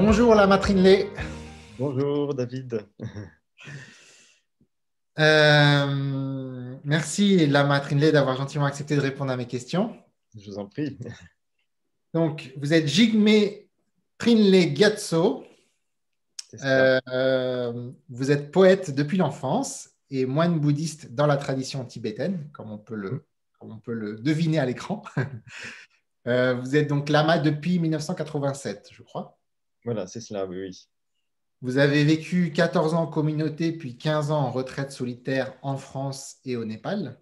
Bonjour Lama Trinley. Bonjour David. Merci Lama Trinley d'avoir gentiment accepté de répondre à mes questions. Je vous en prie. Donc, vous êtes Jigme Trinley Gyatso. C'est cela. Vous êtes poète depuis l'enfance et moine bouddhiste dans la tradition tibétaine, comme on peut le deviner à l'écran. Vous êtes donc lama depuis 1987, je crois. Voilà, c'est cela, oui, oui. Vous avez vécu 14 ans en communauté, puis 15 ans en retraite solitaire en France et au Népal.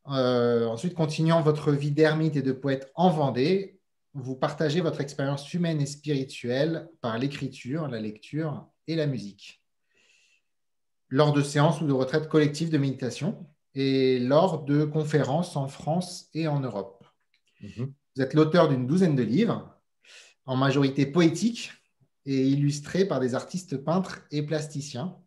Ensuite, continuant votre vie d'ermite et de poète en Vendée, vous partagez votre expérience humaine et spirituelle par l'écriture, la lecture et la musique, lors de séances ou de retraites collectives de méditation et lors de conférences en France et en Europe. Mhm. Vous êtes l'auteur d'une douzaine de livres, en majorité poétiques et illustrés par des artistes peintres et plasticiens.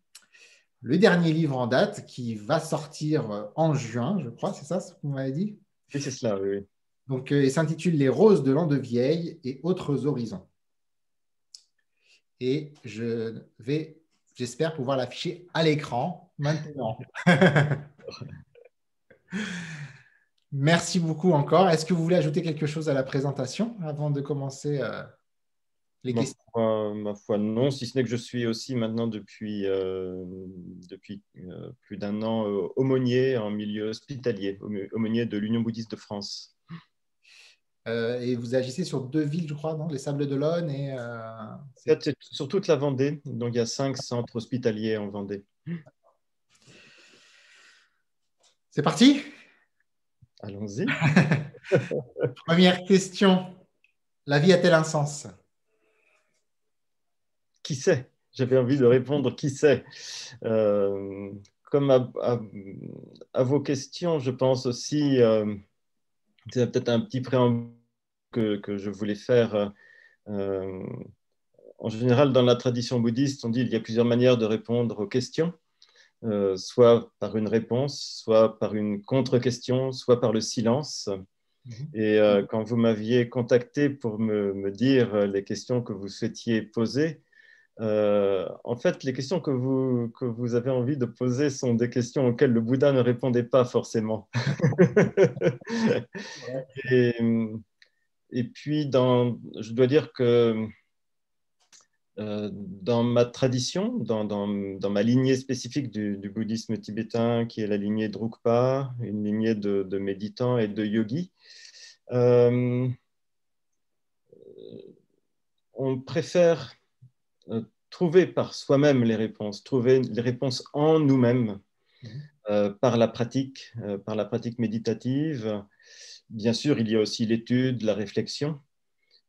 Le dernier livre en date qui va sortir en juin, je crois, c'est ça ce que vous m'avez dit? Oui, c'est cela, oui, oui. Donc, il s'intitule Les roses de l'an de vieille et autres horizons. Et j'espère pouvoir l'afficher à l'écran maintenant. Merci beaucoup encore. Est-ce que vous voulez ajouter quelque chose à la présentation avant de commencer les Ma questions? ma foi, non, si ce n'est que je suis aussi maintenant depuis plus d'un an aumônier en milieu hospitalier, aumônier de l'Union bouddhiste de France. Et vous agissez sur deux villes, je crois, non? Les Sables d'Olonne et En fait, c'est sur toute la Vendée, donc il y a 5 centres hospitaliers en Vendée. c'est parti. Allons-y. Première question. La vie a-t-elle un sens? Qui sait? J'avais envie de répondre qui sait. Euh, Comme à vos questions, je pense aussi, c'est peut-être un petit préambule que je voulais faire. Euh, En général, dans la tradition bouddhiste, on dit qu'il y a plusieurs manières de répondre aux questions, soit par une réponse, soit par une contre-question, soit par le silence. Mhm. Et quand vous m'aviez contacté pour me dire les questions que vous souhaitiez poser, en fait, les questions que vous avez envie de poser sont des questions auxquelles le Bouddha ne répondait pas forcément. Ouais. et, et puis, je dois dire que dans ma tradition, dans ma lignée spécifique du bouddhisme tibétain, qui est la lignée Drukpa, une lignée de méditants et de yogis, euh, on préfère trouver par soi-même les réponses, trouver les réponses en nous-mêmes, Mhm. par la pratique méditative. Bien sûr, il y a aussi l'étude, la réflexion,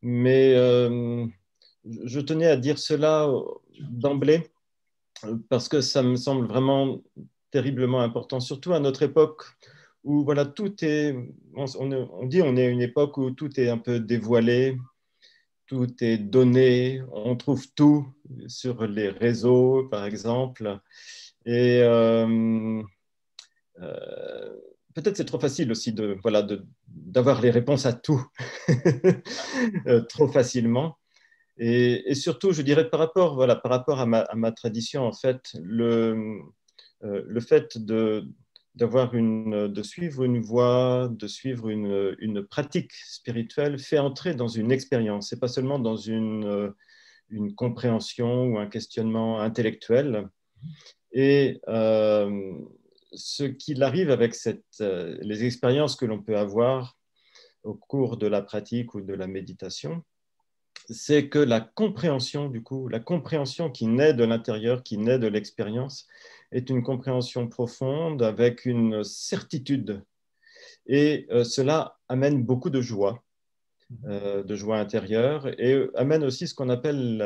mais je tenais à dire cela d'emblée parce que ça me semble vraiment terriblement important, surtout à notre époque où voilà, tout est, on dit on est à une époque où tout est un peu dévoilé, tout est donné, on trouve tout sur les réseaux, par exemple. Et euh, peut-être c'est trop facile aussi voilà, d'avoir les réponses à tout trop facilement. Et surtout, je dirais voilà, par rapport à ma tradition, en fait, le fait de suivre une voie, de suivre une pratique spirituelle fait entrer dans une expérience. C'est pas seulement dans une compréhension ou un questionnement intellectuel. Et ce qu'il arrive avec les expériences que l'on peut avoir au cours de la pratique ou de la méditation, c'est que la compréhension, du coup, la compréhension qui naît de l'intérieur, qui naît de l'expérience, est une compréhension profonde avec une certitude. Et cela amène beaucoup de joie intérieure, et amène aussi ce qu'on appelle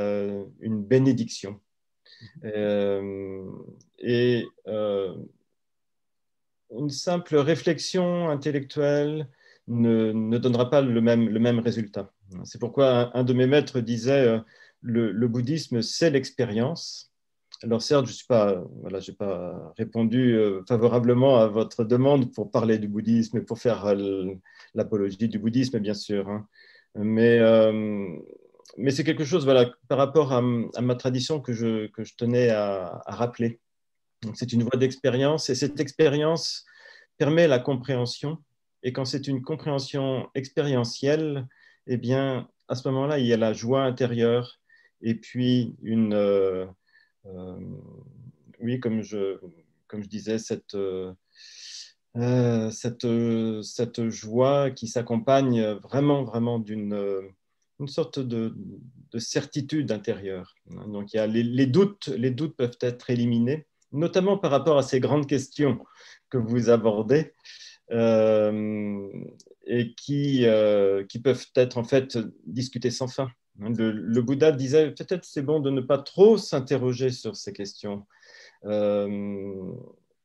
une bénédiction. Euh, et une simple réflexion intellectuelle ne donnera pas le même résultat. C'est pourquoi un de mes maîtres disait le bouddhisme, c'est l'expérience. Alors certes, je n'ai voilà, j'ai pas répondu favorablement à votre demande pour parler du bouddhisme et pour faire l'apologie du bouddhisme, bien sûr. Hein. Mais mais c'est quelque chose, voilà, par rapport à ma tradition que je tenais à rappeler. Donc, c'est une voie d'expérience et cette expérience permet la compréhension. Et quand c'est une compréhension expérientielle, eh bien, à ce moment-là, il y a la joie intérieure et puis euh, oui, comme je disais, cette joie qui s'accompagne vraiment, vraiment une sorte de certitude intérieure. Donc, il y a les doutes peuvent être éliminés, notamment par rapport à ces grandes questions que vous abordez euh, et qui peuvent être en fait discutées sans fin. Le Bouddha disait peut-être c'est bon de ne pas trop s'interroger sur ces questions euh,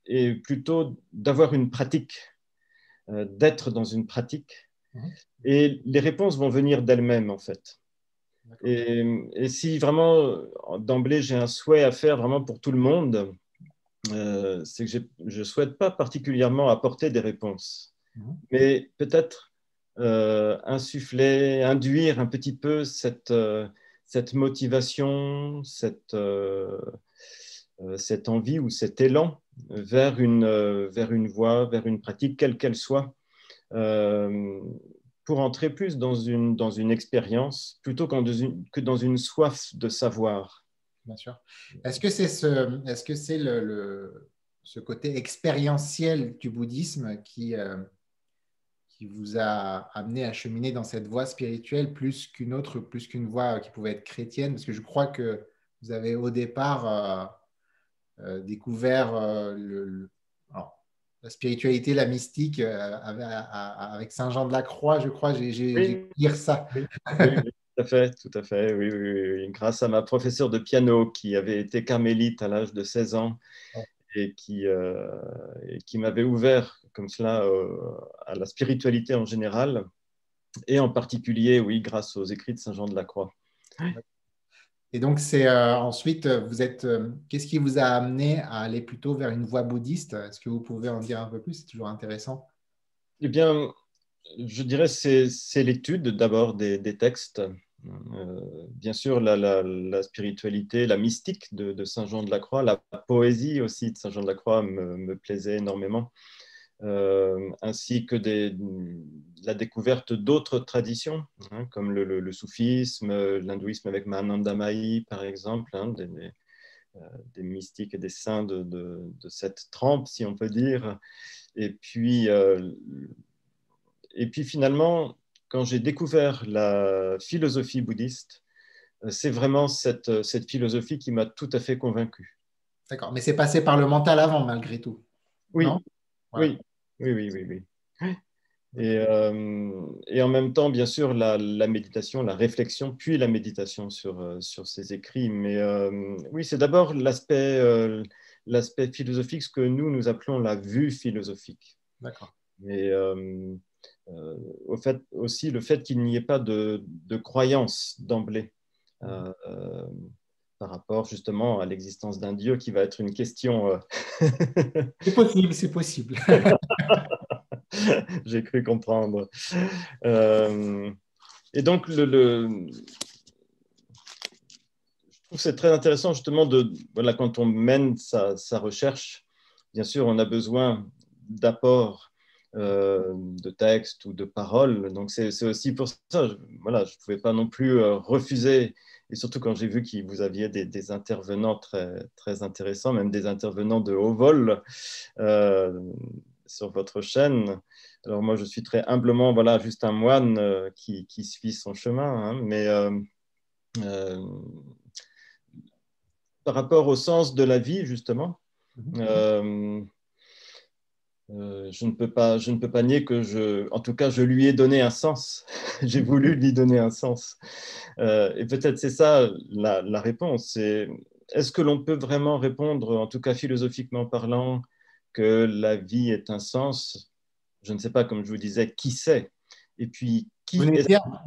et plutôt d'avoir une pratique, d'être dans une pratique. Mhm. Et les réponses vont venir d'elles-mêmes, en fait. Et si vraiment, d'emblée, j'ai un souhait à faire vraiment pour tout le monde, c'est que je ne souhaite pas particulièrement apporter des réponses, Mhm. mais peut-être insuffler, induire un petit peu cette motivation, cette envie ou cet élan vers une voie, vers une pratique, quelle qu'elle soit, euh, pour entrer plus dans une expérience plutôt que dans une soif de savoir. Bien sûr. Est-ce que c'est ce côté expérientiel du bouddhisme qui vous a amené à cheminer dans cette voie spirituelle plus qu'une voie qui pouvait être chrétienne? Parce que je crois que vous avez au départ découvert alors, la spiritualité, la mystique avec Saint Jean de la Croix, je crois, j'ai pu Oui, lire ça. oui, oui, oui, tout à fait, tout à fait. Oui, oui, oui, oui. Grâce à ma professeure de piano qui avait été carmélite à l'âge de 16 ans et qui m'avait ouvert comme cela à la spiritualité en général et en particulier, oui, grâce aux écrits de Saint Jean de la Croix. Et donc, c'est ensuite, qu'est-ce qui vous a amené à aller plutôt vers une voie bouddhiste? Est-ce que vous pouvez en dire un peu plus? C'est toujours intéressant. Eh bien, je dirais c'est l'étude d'abord des textes. Bien sûr, la spiritualité, la mystique de Saint Jean de la Croix, la poésie aussi de Saint Jean de la Croix me plaisait énormément, ainsi que la découverte d'autres traditions, hein, comme le soufisme, l'hindouisme avec Mahananda Mahi, par exemple, hein, des mystiques et des saints de cette trempe, si on peut dire. Et puis, euh, et puis finalement, quand j'ai découvert la philosophie bouddhiste, c'est vraiment cette philosophie qui m'a tout à fait convaincu. D'accord. Mais c'est passé par le mental avant, malgré tout. Oui, Non? Voilà. oui, oui, oui, oui, oui. D'accord. Et en même temps, bien sûr, la méditation, la réflexion, puis la méditation sur ces écrits. Mais oui, c'est d'abord l'aspect philosophique, ce que nous appelons la vue philosophique. D'accord. Et au fait, aussi le fait qu'il n'y ait pas de croyance d'emblée euh, euh, par rapport justement à l'existence d'un Dieu qui va être une question. C'est possible, c'est possible. J'ai cru comprendre. Euh, et donc, je trouve que c'est très intéressant justement voilà, quand on mène sa recherche, bien sûr, on a besoin d'apports de textes ou de paroles. Donc, c'est aussi pour ça, voilà, je ne pouvais pas non plus refuser, et surtout quand j'ai vu que vous aviez des intervenants très, très intéressants, même des intervenants de haut vol euh, sur votre chaîne. Alors, moi, je suis très humblement, voilà, juste un moine qui suit son chemin, hein, mais euh, par rapport au sens de la vie, justement, Mhm. euh, je ne peux pas nier que en tout cas, je lui ai donné un sens. J'ai voulu lui donner un sens. Et peut-être c'est ça la réponse. Est-ce que l'on peut vraiment répondre, en tout cas philosophiquement parlant, que la vie est un sens? Je ne sais pas, comme je vous disais, qui sait? Et puis, qui est...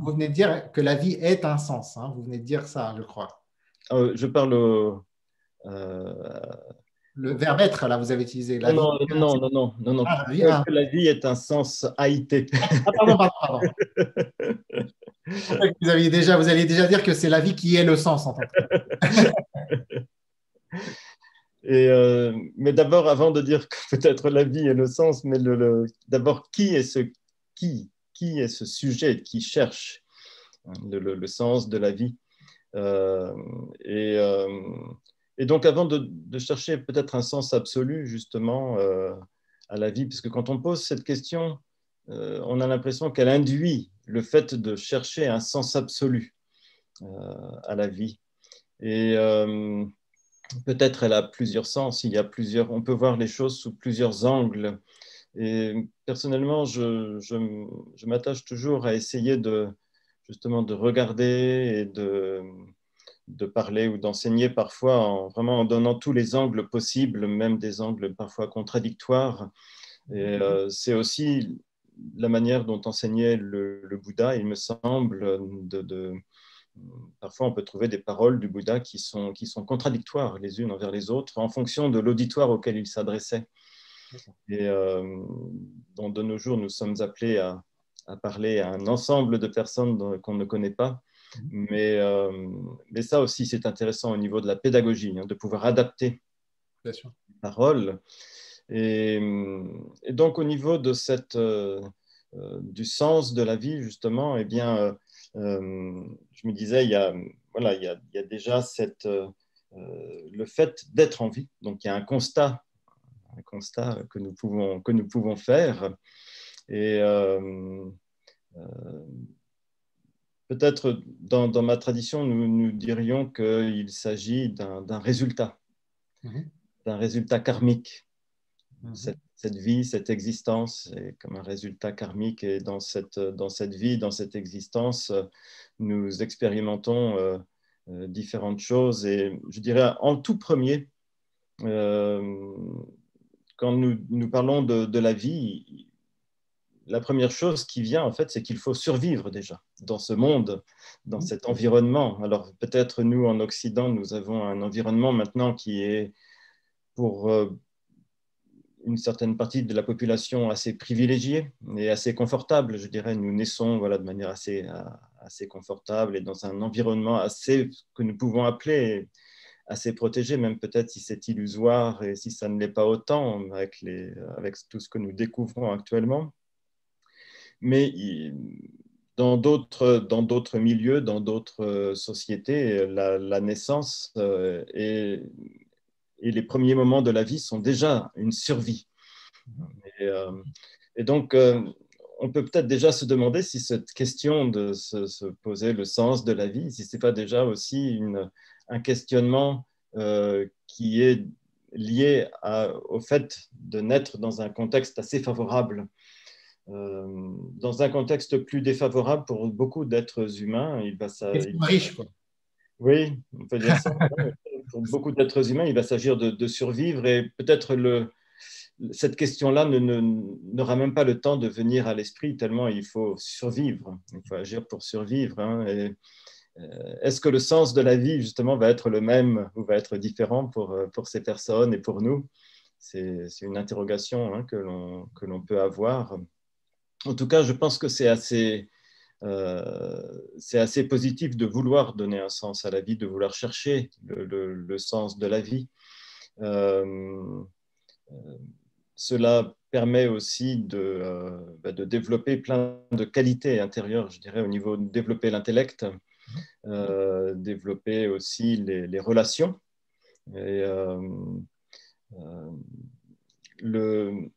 Vous venez de dire que la vie est un sens, hein. Vous venez de dire ça, je crois. Je parle euh, Le verbe être, là, vous avez utilisé la non, vie. non, non, non, non, non, non, Ah, la vie. que la vie est un sens AIT. Ah, pardon, pardon, pardon. Vous allez déjà dire que c'est la vie qui est le sens, en fait. Mais d'abord, avant de dire que peut-être la vie est le sens, mais d'abord, qui est ce sujet qui cherche le sens de la vie? Euh, et, euh, et donc, avant de chercher peut-être un sens absolu, justement, à la vie, puisque quand on pose cette question, on a l'impression qu'elle induit le fait de chercher un sens absolu à la vie. Et peut-être elle a plusieurs sens, on peut voir les choses sous plusieurs angles. Et personnellement, je m'attache toujours à essayer justement de regarder et de parler ou d'enseigner parfois vraiment en donnant tous les angles possibles, même des angles parfois contradictoires. Et c'est aussi la manière dont enseignait le Bouddha, il me semble, parfois on peut trouver des paroles du Bouddha qui sont contradictoires les unes envers les autres en fonction de l'auditoire auquel il s'adressait. Et de nos jours, nous sommes appelés à parler à un ensemble de personnes qu'on ne connaît pas. Mais ça aussi, c'est intéressant au niveau de la pédagogie, de pouvoir adapter les paroles. Et donc, au niveau de du sens de la vie, justement, eh bien, je me disais, il y a déjà le fait d'être en vie. Donc, il y a un constat que nous pouvons faire. Et peut-être dans ma tradition, nous dirions qu'il s'agit d'un résultat karmique. Cette vie, cette existence est comme un résultat karmique. Et dans cette vie, dans cette existence, nous expérimentons différentes choses. Et je dirais en tout premier, quand nous parlons de la vie, la première chose qui vient, en fait, c'est qu'il faut survivre déjà dans ce monde, dans cet environnement. Alors, peut-être nous, en Occident, nous avons un environnement maintenant qui est, pour une certaine partie de la population, assez privilégiée et assez confortable. Je dirais, nous naissons de manière assez confortable et dans un environnement assez, que nous pouvons appeler assez protégé, même peut-être si c'est illusoire et si ça ne l'est pas autant avec tout ce que nous découvrons actuellement. Mais dans d'autres milieux, dans d'autres sociétés, la naissance et les premiers moments de la vie sont déjà une survie. Et donc, on peut peut-être déjà se demander si cette question de se poser le sens de la vie, si ce n'est pas déjà aussi un questionnement qui est lié au fait de naître dans un contexte assez favorable. Dans un contexte plus défavorable pour beaucoup d'êtres humains, riche, quoi. Oui, on peut dire ça. Pour beaucoup d'êtres humains, il va s'agir de survivre et peut-être cette question-là n'aura même pas le temps de venir à l'esprit tellement il faut survivre, il faut agir pour survivre. Et, est-ce que le sens de la vie, justement, va être le même ou va être différent pour ces personnes et pour nous? C'est une interrogation que l'on peut avoir. En tout cas, je pense que c'est assez positif de vouloir donner un sens à la vie, de vouloir chercher le sens de la vie. Cela permet aussi de développer plein de qualités intérieures, je dirais, au niveau de développer l'intellect, développer aussi les relations. Et le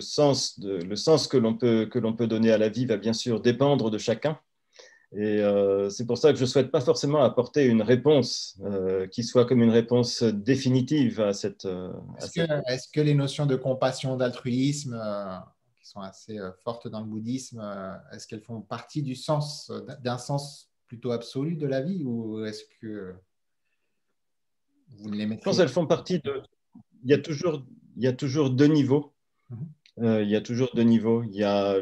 sens que l'on peut donner à la vie va bien sûr dépendre de chacun. Et c'est pour ça que je ne souhaite pas forcément apporter une réponse qui soit comme une réponse définitive à cette... Est-ce que les notions de compassion, d'altruisme, qui sont assez fortes dans le bouddhisme, est-ce qu'elles font partie d'un sens plutôt absolu de la vie, ou est-ce que vous ne les mettrez? Je pense qu'elles font partie de... Il y a toujours deux niveaux. Il y a toujours deux niveaux. Il y a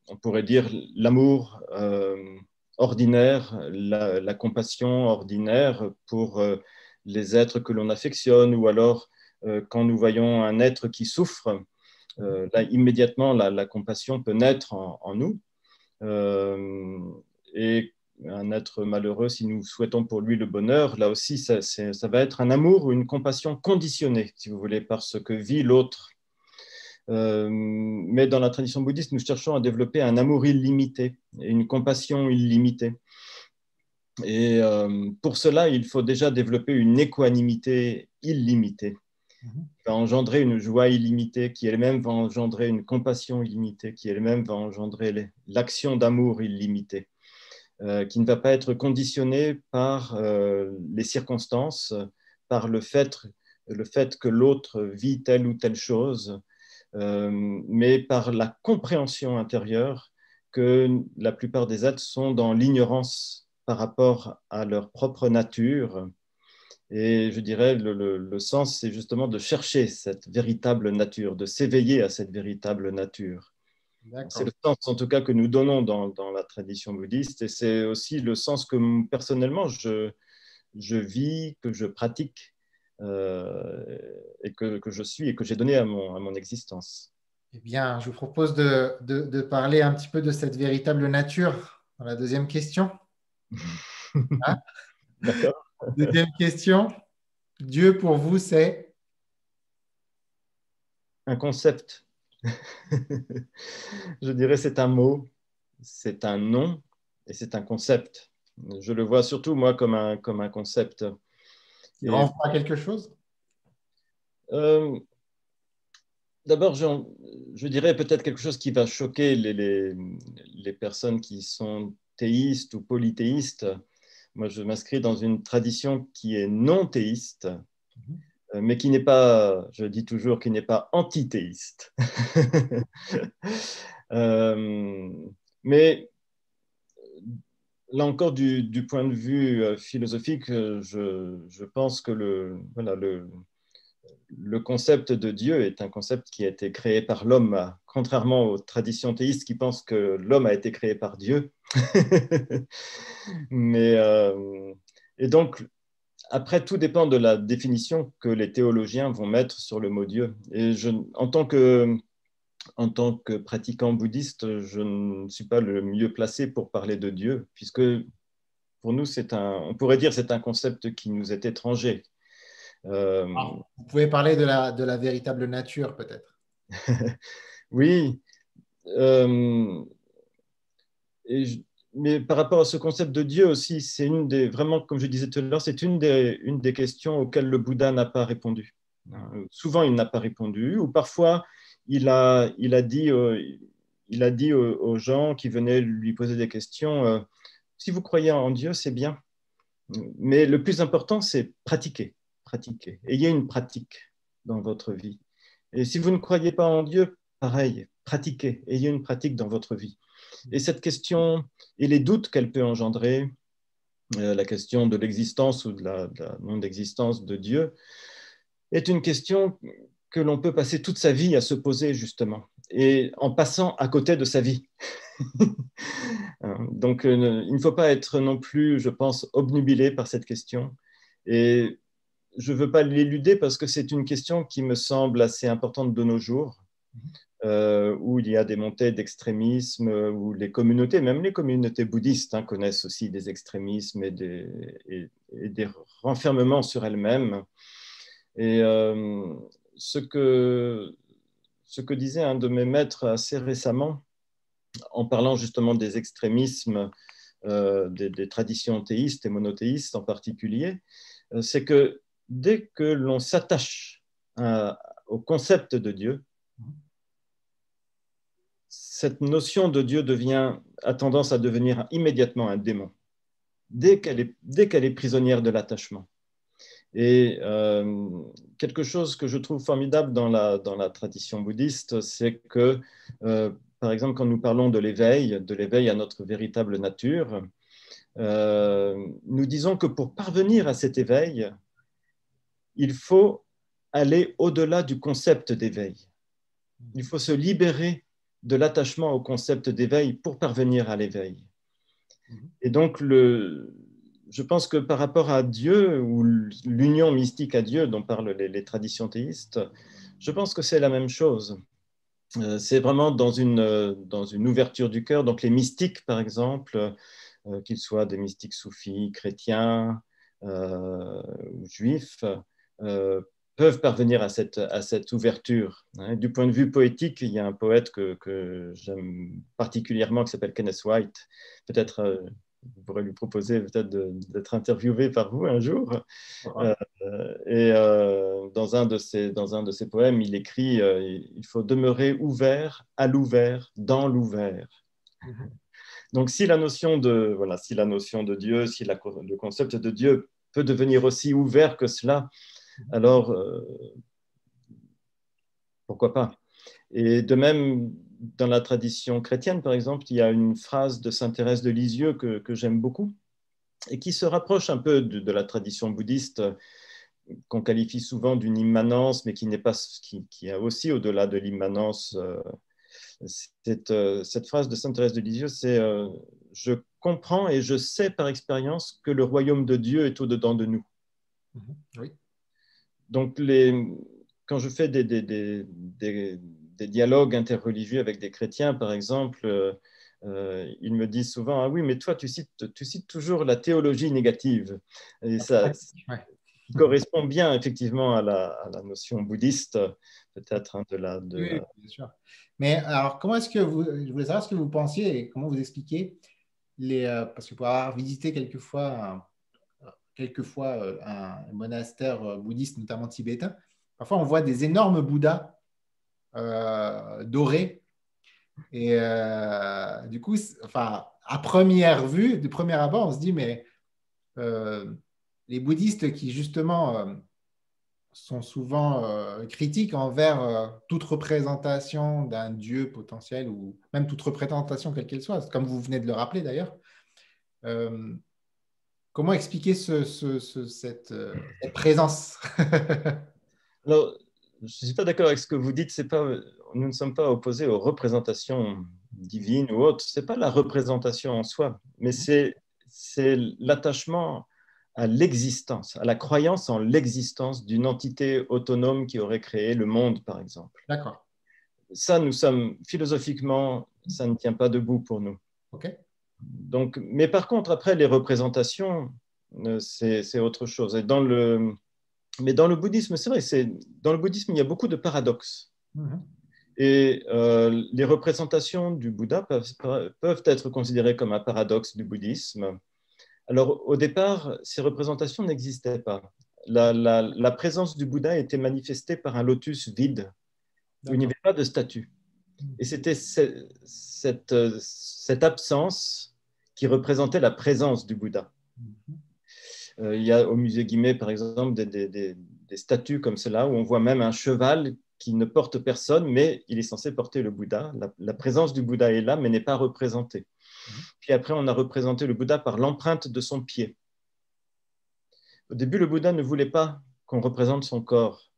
on pourrait dire l'amour ordinaire, la compassion ordinaire pour les êtres que l'on affectionne, ou alors quand nous voyons un être qui souffre, là, immédiatement, la compassion peut naître en nous. Et un être malheureux, si nous souhaitons pour lui le bonheur, là aussi, ça va être un amour ou une compassion conditionnée, si vous voulez, par ce que vit l'autre. Mais dans la tradition bouddhiste, nous cherchons à développer un amour illimité et une compassion illimitée. Et pour cela, il faut déjà développer une équanimité illimitée, qui va engendrer une joie illimitée, qui elle-même va engendrer une compassion illimitée, qui elle-même va engendrer l'action d'amour illimitée, qui ne va pas être conditionnée par les circonstances, par le fait que l'autre vit telle ou telle chose, mais par la compréhension intérieure que la plupart des êtres sont dans l'ignorance par rapport à leur propre nature. Et je dirais, le sens, c'est justement de chercher cette véritable nature, de s'éveiller à cette véritable nature. C'est le sens, en tout cas, que nous donnons dans la tradition bouddhiste, et c'est aussi le sens que personnellement, je vis, que je pratique, et que je suis, et que j'ai donné à mon existence. Eh bien, je vous propose de parler un petit peu de cette véritable nature dans la deuxième question. Hein? D'accord. Deuxième question. Dieu pour vous, c'est? Un concept. Je dirais c'est un mot, c'est un nom et c'est un concept. Je le vois surtout, moi, comme un concept. Il renvoie à quelque chose? D'abord, je dirais peut-être quelque chose qui va choquer les personnes qui sont théistes ou polythéistes. Moi, je m'inscris dans une tradition qui est non théiste, mais qui n'est pas, je dis toujours, qui n'est pas antithéiste. Mais là encore, du point de vue philosophique, je pense que le concept de Dieu est un concept qui a été créé par l'homme, contrairement aux traditions théistes qui pensent que l'homme a été créé par Dieu. Mais, et donc, après, tout dépend de la définition que les théologiens vont mettre sur le mot Dieu. Et en tant que pratiquant bouddhiste, je ne suis pas le mieux placé pour parler de Dieu, puisque pour nous, on pourrait dire c'est un concept qui nous est étranger. Vous pouvez parler de la véritable nature, peut-être. Oui. Mais par rapport à ce concept de Dieu aussi, c'est vraiment, comme je disais tout à l'heure, c'est une des questions auxquelles le Bouddha n'a pas répondu. Souvent, il n'a pas répondu, ou parfois, il a dit aux gens qui venaient lui poser des questions, si vous croyez en Dieu, c'est bien, mais le plus important, c'est pratiquer. Ayez une pratique dans votre vie. Et si vous ne croyez pas en Dieu, pareil, pratiquez. Ayez une pratique dans votre vie. Et cette question et les doutes qu'elle peut engendrer, la question de l'existence ou de la non-existence de Dieu, est une question que l'on peut passer toute sa vie à se poser, justement, et en passant à côté de sa vie. Donc, il ne faut pas être non plus, je pense, obnubilé par cette question. Et je ne veux pas l'éluder parce que c'est une question qui me semble assez importante de nos jours, où il y a des montées d'extrémisme, où les communautés, même les communautés bouddhistes, connaissent aussi des extrémismes et des renfermements sur elles-mêmes. Et ce que disait un de mes maîtres assez récemment, en parlant justement des extrémismes des traditions théistes et monothéistes en particulier, c'est que dès que l'on s'attache au concept de Dieu, cette notion de Dieu a tendance à devenir immédiatement un démon, dès qu'elle est prisonnière de l'attachement. Et quelque chose que je trouve formidable dans la tradition bouddhiste, c'est que, par exemple, quand nous parlons de l'éveil à notre véritable nature, nous disons que pour parvenir à cet éveil, il faut aller au-delà du concept d'éveil. Il faut se libérer de l'attachement au concept d'éveil pour parvenir à l'éveil. Et donc, je pense que par rapport à Dieu, ou l'union mystique à Dieu dont parlent les traditions théistes, je pense que c'est la même chose. C'est vraiment dans une ouverture du cœur. Donc les mystiques, par exemple, qu'ils soient des mystiques soufis, chrétiens ou juifs, peuvent parvenir à cette ouverture. Hein. Du point de vue poétique, il y a un poète que j'aime particulièrement qui s'appelle Kenneth White. Peut-être vous pourrez lui proposer peut-être d'être interviewé par vous un jour. Dans un de ses poèmes, il écrit il faut demeurer ouvert à l'ouvert, dans l'ouvert. Donc, si la notion de Dieu, si le concept de Dieu peut devenir aussi ouvert que cela, alors pourquoi pas? Et de même, dans la tradition chrétienne, par exemple, il y a une phrase de saint Thérèse de Lisieux que j'aime beaucoup et qui se rapproche un peu de la tradition bouddhiste qu'on qualifie souvent d'une immanence, mais qui n'est pas, qui a aussi au-delà de l'immanence. Cette phrase de sainte Thérèse de Lisieux, c'est je comprends et je sais par expérience que le royaume de Dieu est au-dedans de nous. Oui. Donc, quand je fais des dialogues interreligieux avec des chrétiens, par exemple, ils me disent souvent, ah oui, mais toi, tu cites toujours la théologie négative. Et ça correspond bien effectivement à la notion bouddhiste, peut-être Oui, bien sûr. Mais alors, comment est-ce que je voulais savoir ce que vous pensiez et comment vous expliquez parce que pour avoir visité quelquefois un monastère bouddhiste, notamment tibétain, parfois on voit des énormes Bouddhas dorés. Et du coup, enfin, à première vue, de premier abord, on se dit, mais les bouddhistes qui justement sont souvent critiques envers toute représentation d'un dieu potentiel ou même toute représentation quelle qu'elle soit, comme vous venez de le rappeler d'ailleurs. Comment expliquer cette présence? Alors, je ne suis pas d'accord avec ce que vous dites. Nous ne sommes pas opposés aux représentations divines ou autres. Ce n'est pas la représentation en soi, mais c'est l'attachement à l'existence, à la croyance en l'existence d'une entité autonome qui aurait créé le monde, par exemple. D'accord. Ça, philosophiquement, ça ne tient pas debout pour nous. OK. Donc, mais par contre, après, les représentations, c'est autre chose. Mais dans le bouddhisme, c'est vrai, dans le bouddhisme, il y a beaucoup de paradoxes. Et les représentations du Bouddha peuvent être considérées comme un paradoxe du bouddhisme. Alors, au départ, ces représentations n'existaient pas. La présence du Bouddha était manifestée par un lotus vide, où il n'y avait pas de statue. Et c'était cette absence qui représentait la présence du Bouddha. Il y a au musée Guimet, par exemple, des statues comme cela, où on voit même un cheval qui ne porte personne, mais il est censé porter le Bouddha. La présence du Bouddha est là, mais n'est pas représentée. Puis après, on a représenté le Bouddha par l'empreinte de son pied. Au début, le Bouddha ne voulait pas qu'on représente son corps.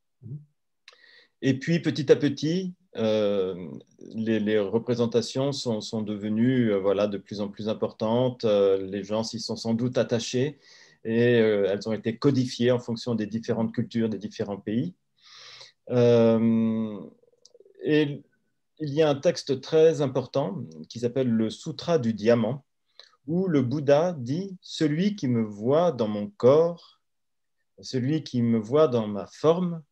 Et puis, petit à petit, les représentations sont devenues de plus en plus importantes. Les gens s'y sont sans doute attachés et elles ont été codifiées en fonction des différentes cultures des différents pays. Et il y a un texte très important qui s'appelle le Sutra du Diamant, où le Bouddha dit « Celui qui me voit dans mon corps, celui qui me voit dans ma forme,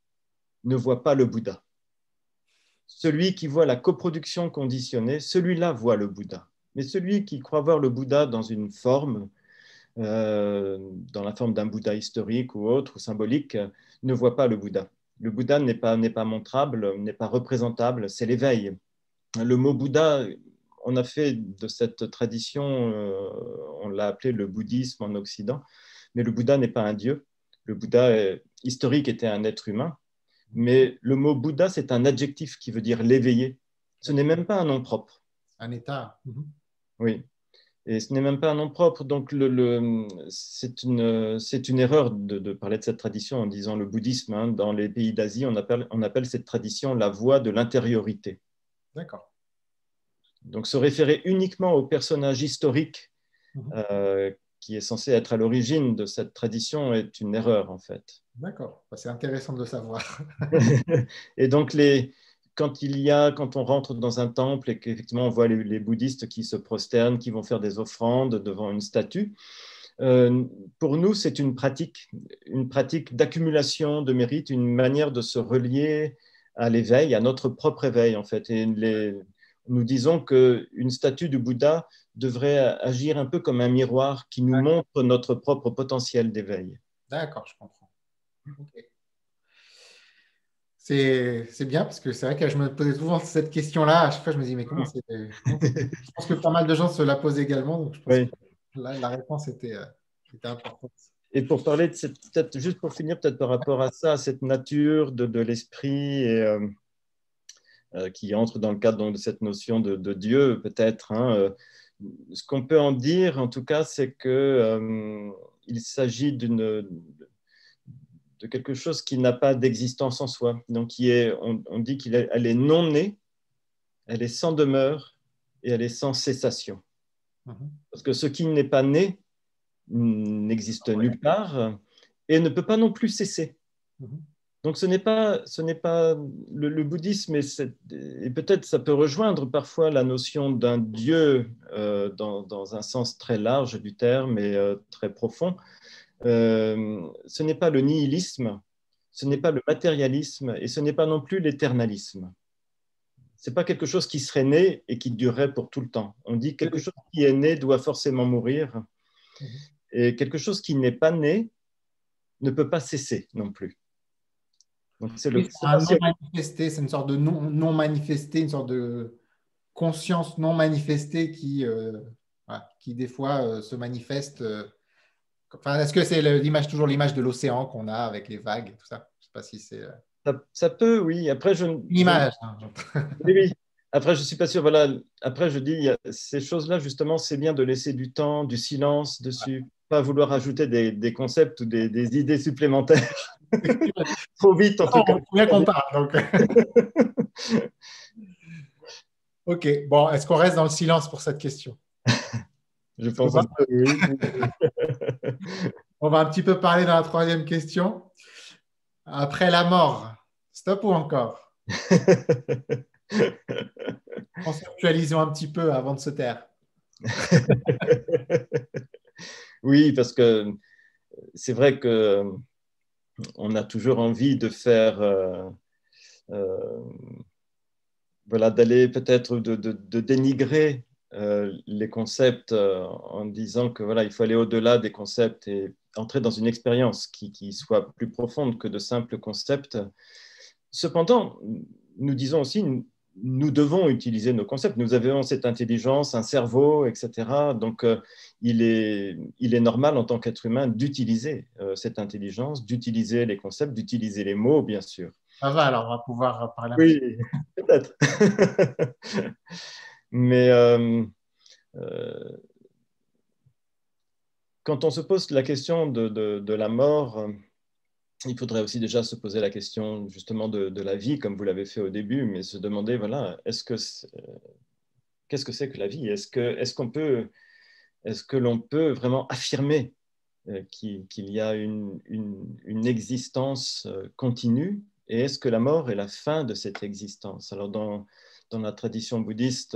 ne voit pas le Bouddha. Celui qui voit la coproduction conditionnée, celui-là voit le Bouddha. Mais celui qui croit voir le Bouddha dans une forme, dans la forme d'un Bouddha historique ou autre, ou symbolique, ne voit pas le Bouddha. Le Bouddha n'est pas montrable, n'est pas représentable, c'est l'éveil. Le mot Bouddha, on a fait de cette tradition, on l'a appelé le bouddhisme en Occident, mais le Bouddha n'est pas un dieu. Le Bouddha historique était un être humain, mais le mot Bouddha, c'est un adjectif qui veut dire l'éveillé. Ce n'est même pas un nom propre. Un état. Oui. Et ce n'est même pas un nom propre. Donc, c'est une erreur de parler de cette tradition en disant le bouddhisme. Hein. Dans les pays d'Asie, on appelle cette tradition la voie de l'intériorité. D'accord. Donc, se référer uniquement au personnage historique qui est censé être à l'origine de cette tradition est une erreur, en fait. D'accord. C'est intéressant de le savoir. Et donc, quand on rentre dans un temple et qu'effectivement on voit les bouddhistes qui se prosternent, qui vont faire des offrandes devant une statue, pour nous, c'est une pratique d'accumulation de mérite, une manière de se relier à l'éveil, à notre propre éveil, en fait. Et nous disons qu'une statue du Bouddha devrait agir un peu comme un miroir qui nous montre notre propre potentiel d'éveil. D'accord, je comprends. Okay. C'est bien parce que c'est vrai que je me posais souvent cette question-là. À chaque fois, je me dis, mais comment c'est. Je pense que pas mal de gens se la posent également. Donc, je pense que la réponse était importante. Et pour parler de peut-être juste pour finir, peut-être par rapport à ça, à cette nature de l'esprit et qui entre dans le cadre donc, de cette notion de Dieu, peut-être. Hein, ce qu'on peut en dire, en tout cas, c'est que il s'agit de quelque chose qui n'a pas d'existence en soi. Donc, on dit qu'elle est non née, elle est sans demeure et elle est sans cessation. Parce que ce qui n'est pas né n'existe nulle part et ne peut pas non plus cesser. Donc ce n'est pas le bouddhisme, et peut-être ça peut rejoindre parfois la notion d'un Dieu dans un sens très large du terme et très profond. Ce n'est pas le nihilisme, ce n'est pas le matérialisme et ce n'est pas non plus l'éternalisme. Ce n'est pas quelque chose qui serait né et qui durerait pour tout le temps. On dit que quelque chose qui est né doit forcément mourir et quelque chose qui n'est pas né ne peut pas cesser non plus. Donc c'est un non manifesté, c'est une sorte de non manifesté, une sorte de conscience non manifestée qui des fois se manifeste. Enfin, est-ce que c'est toujours l'image de l'océan qu'on a avec les vagues, tout ça? Je sais pas si c'est. Ça peut, oui. Après, l'image. Oui. Après, je suis pas sûr. Voilà. Après, je dis, ces choses-là, justement, c'est bien de laisser du temps, du silence dessus, pas vouloir ajouter des concepts ou des idées supplémentaires. Trop vite, en tout cas. On bien qu'on parle. Donc. Ok. Bon, est-ce qu'on reste dans le silence pour cette question? Je pense que oui. On va un petit peu parler dans la troisième question. Après la mort, stop ou encore? Conceptualisons un petit peu avant de se taire. Oui, parce que c'est vrai que on a toujours envie de faire, voilà, d'aller peut-être de dénigrer les concepts en disant que voilà, il faut aller au-delà des concepts et entrer dans une expérience qui soit plus profonde que de simples concepts. Cependant, nous disons aussi, nous devons utiliser nos concepts. Nous avons cette intelligence, un cerveau, etc. Donc, il est normal en tant qu'être humain d'utiliser cette intelligence, d'utiliser les concepts, d'utiliser les mots, bien sûr. Ça va, alors on va pouvoir parler un peu. Oui, peut-être. Mais quand on se pose la question de la mort, il faudrait aussi déjà se poser la question justement de la vie, comme vous l'avez fait au début, mais se demander, voilà, qu'est-ce que c'est que la vie? Est-ce que l'on peut vraiment affirmer qu'il y a une existence continue? Et est-ce que la mort est la fin de cette existence? Alors, dans la tradition bouddhiste,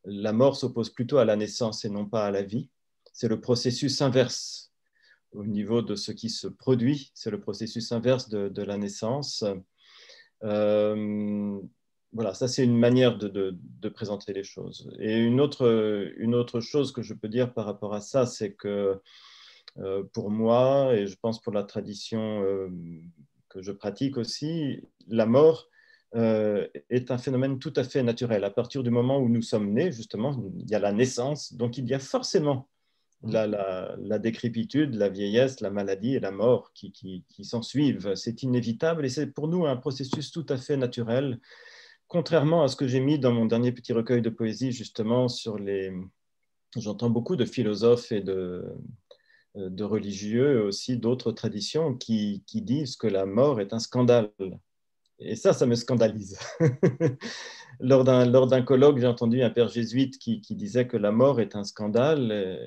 la mort s'oppose plutôt à la naissance et non pas à la vie. C'est le processus inverse au niveau de ce qui se produit, c'est le processus inverse de la naissance. Voilà, ça c'est une manière de présenter les choses. Et une autre chose que je peux dire par rapport à ça, c'est que pour moi, et je pense pour la tradition que je pratique aussi, la mort est un phénomène tout à fait naturel. À partir du moment où nous sommes nés, justement, il y a la naissance, donc il y a forcément la décrépitude, la vieillesse, la maladie et la mort qui s'en suivent. C'est inévitable et c'est pour nous un processus tout à fait naturel, contrairement à ce que j'ai mis dans mon dernier petit recueil de poésie, justement, sur les... J'entends beaucoup de philosophes et de religieux, aussi d'autres traditions qui disent que la mort est un scandale. Et ça me scandalise. Lors d'un colloque, j'ai entendu un père jésuite qui disait que la mort est un scandale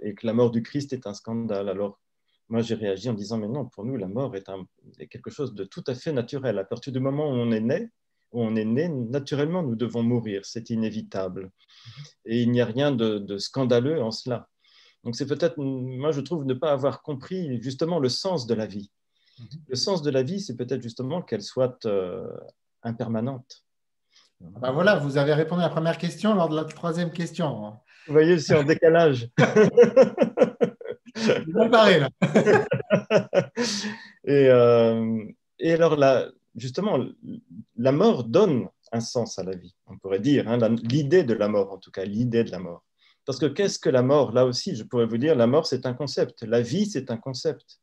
et que la mort du Christ est un scandale. Alors, moi, j'ai réagi en disant, mais non, pour nous, la mort est quelque chose de tout à fait naturel. À partir du moment où on est né, où on est né, naturellement, nous devons mourir. C'est inévitable. Et il n'y a rien de scandaleux en cela. Donc c'est peut-être, moi je trouve, ne pas avoir compris justement le sens de la vie. Le sens de la vie, c'est peut-être justement qu'elle soit impermanente. Ben voilà, vous avez répondu à la première question lors de la troisième question. Vous voyez, c'est en décalage. Bien paré, là. et, et alors, justement, la mort donne un sens à la vie, on pourrait dire, hein, l'idée de la mort, en tout cas, l'idée de la mort. Parce que qu'est-ce que la mort? Là aussi, je pourrais vous dire, la mort, c'est un concept. La vie, c'est un concept.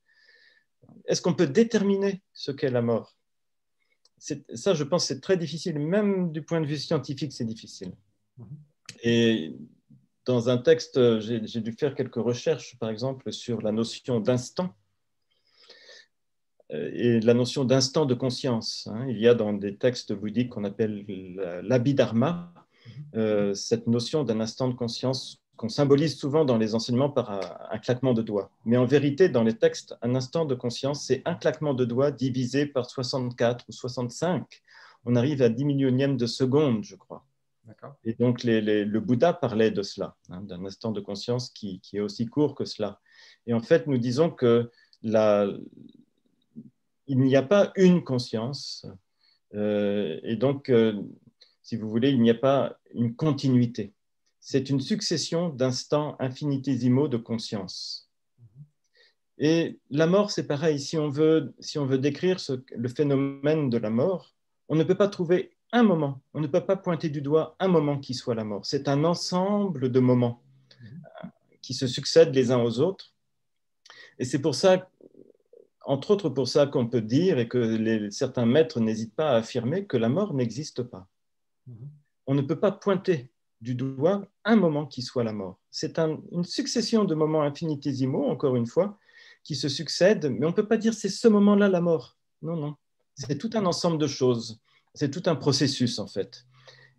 Est-ce qu'on peut déterminer ce qu'est la mort? Ça, je pense, c'est très difficile. Même du point de vue scientifique, c'est difficile. Et dans un texte, j'ai dû faire quelques recherches, par exemple, sur la notion d'instant et la notion d'instant de conscience. Il y a dans des textes bouddhiques qu'on appelle l'abhidharma, cette notion d'un instant de conscience qu'on symbolise souvent dans les enseignements par un claquement de doigts. Mais en vérité, dans les textes, un instant de conscience, c'est un claquement de doigts divisé par 64 ou 65. On arrive à 10 millionièmes de seconde, je crois. Et donc, le Bouddha parlait de cela, d'un instant de conscience qui est aussi court que cela. Et en fait, nous disons que il n'y a pas une conscience, et donc, si vous voulez, il n'y a pas une continuité. C'est une succession d'instants infinitésimaux de conscience. Et la mort, c'est pareil. Si on veut décrire le phénomène de la mort, on ne peut pas trouver un moment, on ne peut pas pointer du doigt un moment qui soit la mort. C'est un ensemble de moments qui se succèdent les uns aux autres. Et c'est pour ça, entre autres pour ça, qu'on peut dire, et que certains maîtres n'hésitent pas à affirmer, que la mort n'existe pas. On ne peut pas pointer du doigt un moment qui soit la mort. C'est une succession de moments infinitésimaux, encore une fois, qui se succèdent, mais on ne peut pas dire c'est ce moment-là la mort. Non, non. C'est tout un ensemble de choses. C'est tout un processus, en fait.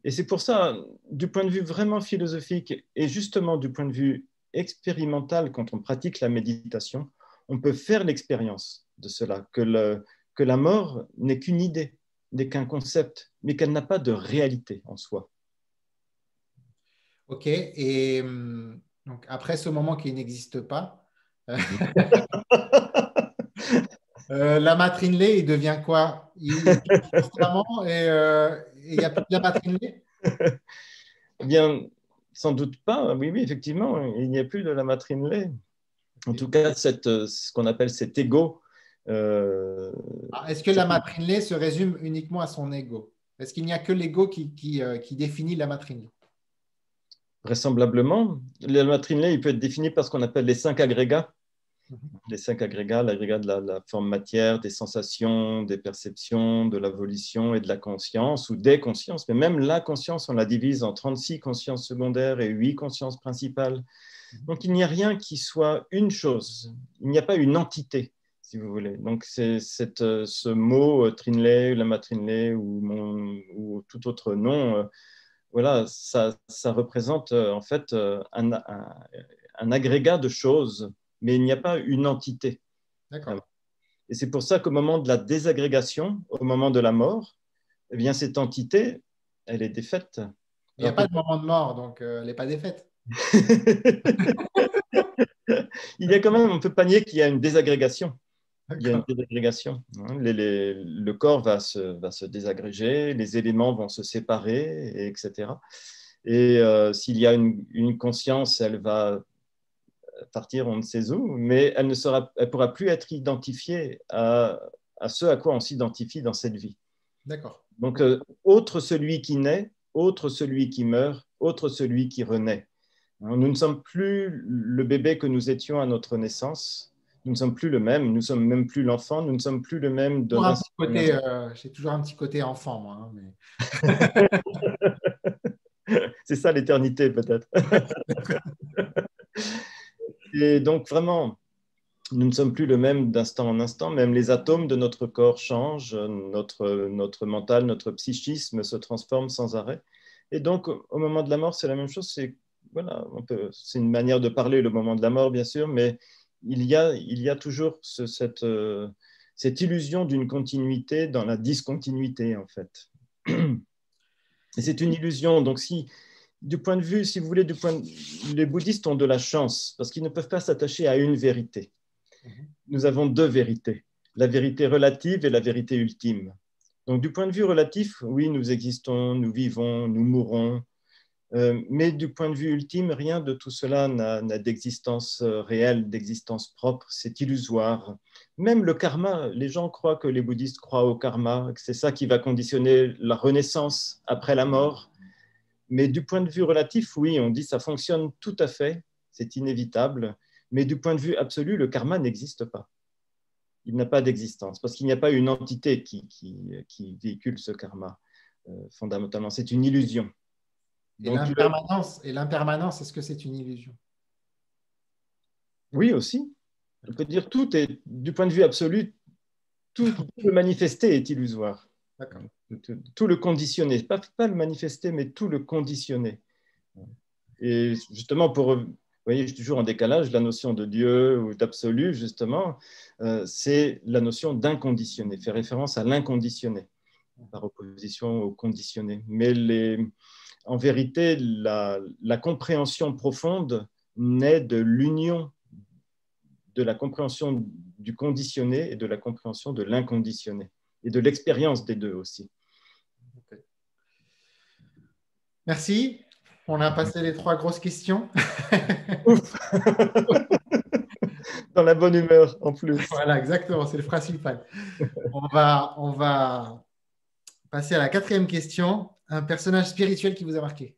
Et c'est pour ça, du point de vue vraiment philosophique et justement du point de vue expérimental, quand on pratique la méditation, on peut faire l'expérience de cela, que la mort n'est qu'une idée, n'est qu'un concept, mais qu'elle n'a pas de réalité en soi. Ok, et donc après ce moment qui n'existe pas, Lama Trinley, il devient quoi? Il est constamment et il n'y a plus de Lama Trinley? Eh bien, sans doute pas. Oui, oui, effectivement, il n'y a plus de Lama Trinley. En tout cas, ce qu'on appelle cet ego. Est-ce que Lama Trinley se résume uniquement à son ego? Est-ce qu'il n'y a que l'ego qui définit Lama Trinley? Vraisemblablement, le Lama Trinley, il peut être défini par ce qu'on appelle les 5 agrégats. Les 5 agrégats, l'agrégat de la forme matière, des sensations, des perceptions, de la volition et de la conscience, ou des consciences. Mais même la conscience, on la divise en 36 consciences secondaires et 8 consciences principales. Donc, il n'y a rien qui soit une chose. Il n'y a pas une entité, si vous voulez. Donc, ce mot Trinley, Lama Trinley ou tout autre nom, voilà, ça représente en fait un agrégat de choses, mais il n'y a pas une entité. D'accord. Et c'est pour ça qu'au moment de la désagrégation, au moment de la mort, eh bien, cette entité, elle est défaite. Il n'y a pas de moment de mort, donc elle n'est pas défaite. Il y a quand même, on ne peut pas nier qu'il y a une désagrégation. Il y a une D'accord. désagrégation. Le corps va se désagréger, les éléments vont se séparer, etc. Et s'il y a une conscience, elle va partir on ne sait où, mais elle ne pourra plus être identifiée à ce à quoi on s'identifie dans cette vie. D'accord. Donc, autre celui qui naît, autre celui qui meurt, autre celui qui renaît. Nous ne sommes plus le bébé que nous étions à notre naissance. Nous ne sommes plus le même. Nous ne sommes même plus l'enfant. Nous ne sommes plus le même de l'instant. J'ai toujours un petit côté enfant, moi. Hein, mais... C'est ça l'éternité, peut-être. Et donc, vraiment, nous ne sommes plus le même d'instant en instant. Même les atomes de notre corps changent. Notre mental, notre psychisme se transforme sans arrêt. Et donc, au moment de la mort, c'est la même chose. Voilà, c'est une manière de parler, le moment de la mort, bien sûr, mais il y a toujours cette illusion d'une continuité dans la discontinuité, en fait. Et c'est une illusion. Donc, si, du point de vue, si vous voulez, les bouddhistes ont de la chance parce qu'ils ne peuvent pas s'attacher à une vérité. Nous avons deux vérités, la vérité relative et la vérité ultime. Donc, du point de vue relatif, oui, nous existons, nous vivons, nous mourons, mais du point de vue ultime, rien de tout cela n'a d'existence réelle, d'existence propre, c'est illusoire. Même le karma, les gens croient que les bouddhistes croient au karma, que c'est ça qui va conditionner la renaissance après la mort. Mais du point de vue relatif, oui, on dit ça fonctionne tout à fait, c'est inévitable, mais du point de vue absolu, le karma n'existe pas. Il n'a pas d'existence, parce qu'il n'y a pas une entité qui véhicule ce karma, fondamentalement. C'est une illusion. Et l'impermanence, est-ce que c'est une illusion? Oui, aussi. On peut dire tout est, du point de vue absolu, tout le manifesté est illusoire. Tout le conditionné, pas le manifesté, mais tout le conditionné. Et justement, vous voyez, je suis toujours en décalage, la notion de Dieu ou d'absolu, justement, c'est la notion d'inconditionné, fait référence à l'inconditionné, par opposition au conditionné. Mais en vérité, la compréhension profonde naît de l'union de la compréhension du conditionné et de la compréhension de l'inconditionné, et de l'expérience des deux aussi. Okay. Merci. On a passé les 3 grosses questions. Ouf. Dans la bonne humeur, en plus. Voilà, exactement, c'est le principal. On va passer à la 4e question. Un personnage spirituel qui vous a marqué?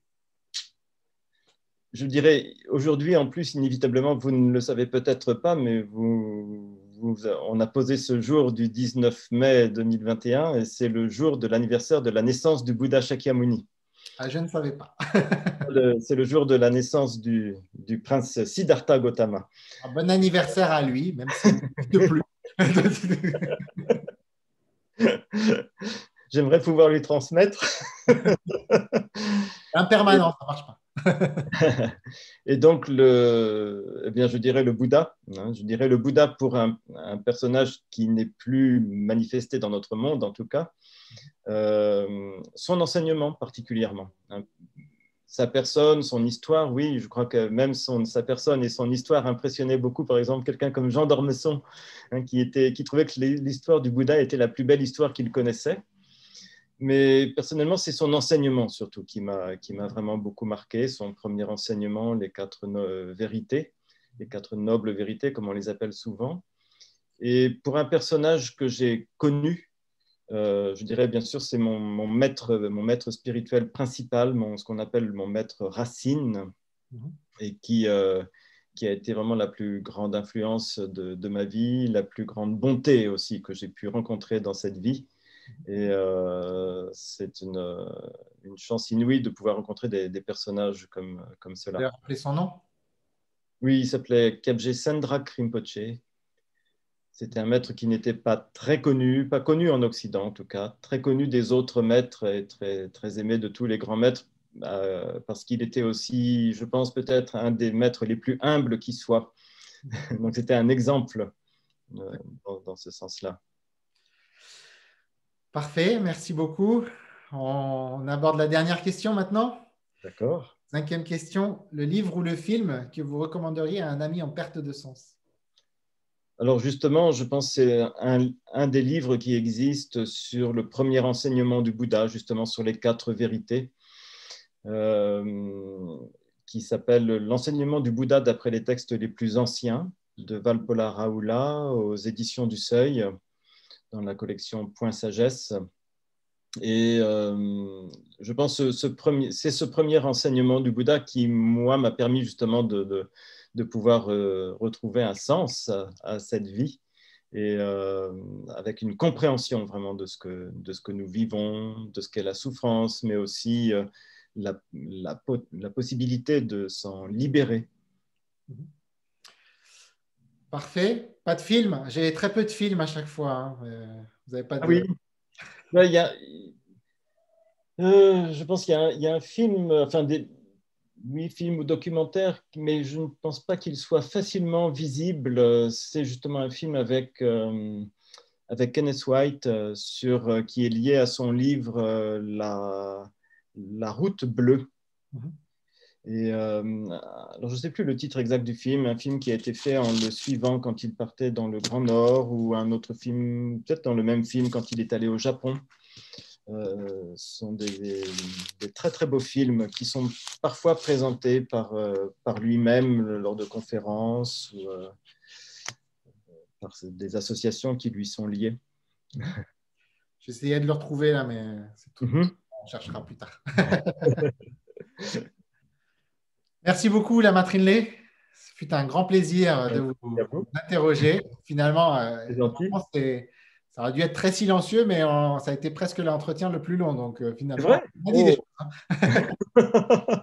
Je dirais, aujourd'hui, en plus, inévitablement, vous ne le savez peut-être pas, mais on a posé ce jour du 19 mai 2021 et c'est le jour de l'anniversaire de la naissance du Bouddha Shakyamuni. Ah, je ne savais pas. C'est le jour de la naissance du prince Siddhartha Gautama. Un bon anniversaire à lui, même s'il n'existe plus. J'aimerais pouvoir lui transmettre. Impermanent, ça ne marche pas. Et donc, eh bien, je dirais le Bouddha. Je dirais le Bouddha pour un personnage qui n'est plus manifesté dans notre monde, en tout cas. Son enseignement particulièrement. Sa personne, son histoire, oui, je crois que même sa personne et son histoire impressionnaient beaucoup, par exemple, quelqu'un comme Jean d'Ormesson, qui trouvait que l'histoire du Bouddha était la plus belle histoire qu'il connaissait. Mais personnellement, c'est son enseignement surtout qui m'a vraiment beaucoup marqué, son premier enseignement, les 4 vérités, les 4 nobles vérités, comme on les appelle souvent. Et pour un personnage que j'ai connu, je dirais bien sûr, c'est mon maître spirituel principal, ce qu'on appelle mon maître racine, et qui a été vraiment la plus grande influence de ma vie, la plus grande bonté aussi que j'ai pu rencontrer dans cette vie. Et c'est une chance inouïe de pouvoir rencontrer des personnages comme cela. Vous avez rappelé son nom? Oui, il s'appelait Kyabje Sendrak Rinpoche. C'était un maître qui n'était pas très connu, pas connu en Occident en tout cas, très connu des autres maîtres et très, très aimé de tous les grands maîtres, parce qu'il était aussi, je pense, peut-être un des maîtres les plus humbles qui soient. Donc c'était un exemple dans ce sens-là. Parfait, merci beaucoup. On aborde la dernière question maintenant. D'accord. 5e question, le livre ou le film que vous recommanderiez à un ami en perte de sens? Alors justement, je pense que c'est un des livres qui existe sur le premier enseignement du Bouddha, justement sur les 4 vérités, qui s'appelle L'enseignement du Bouddha d'après les textes les plus anciens, de Valpola Raoula aux éditions du Seuil, dans la collection Point Sagesse. Et je pense que c'est ce premier enseignement du Bouddha qui, moi, m'a permis justement de pouvoir retrouver un sens à cette vie et avec une compréhension vraiment de ce que nous vivons, de ce qu'est la souffrance, mais aussi la possibilité de s'en libérer. Parfait. Pas de film. J'ai très peu de films à chaque fois. Vous n'avez pas de... Ah oui, je pense qu'il y a un film, enfin oui, film ou documentaire, mais je ne pense pas qu'il soit facilement visible. C'est justement un film avec Kenneth White qui est lié à son livre La route bleue. Mhm. Et alors, je ne sais plus le titre exact du film, un film qui a été fait en le suivant quand il partait dans le Grand Nord, ou un autre film, peut-être dans le même film quand il est allé au Japon. Ce sont des très très beaux films qui sont parfois présentés par lui-même lors de conférences ou par des associations qui lui sont liées. J'essayais de le retrouver là, mais c'est tout. Mhm. On cherchera plus tard. Merci beaucoup, Lama Trinley. Ce fut un grand plaisir de Merci à vous vous. interroger. Finalement, C'est gentil. franchement, ça aurait dû être très silencieux, mais ça a été presque l'entretien le plus long. Donc, C'est finalement, vrai? on a dit des Oh. choses.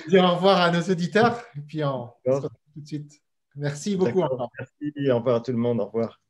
Dire au revoir à nos auditeurs, et puis on se retrouve tout de suite. Merci beaucoup D'accord. encore. Merci. Au revoir à tout le monde. Au revoir.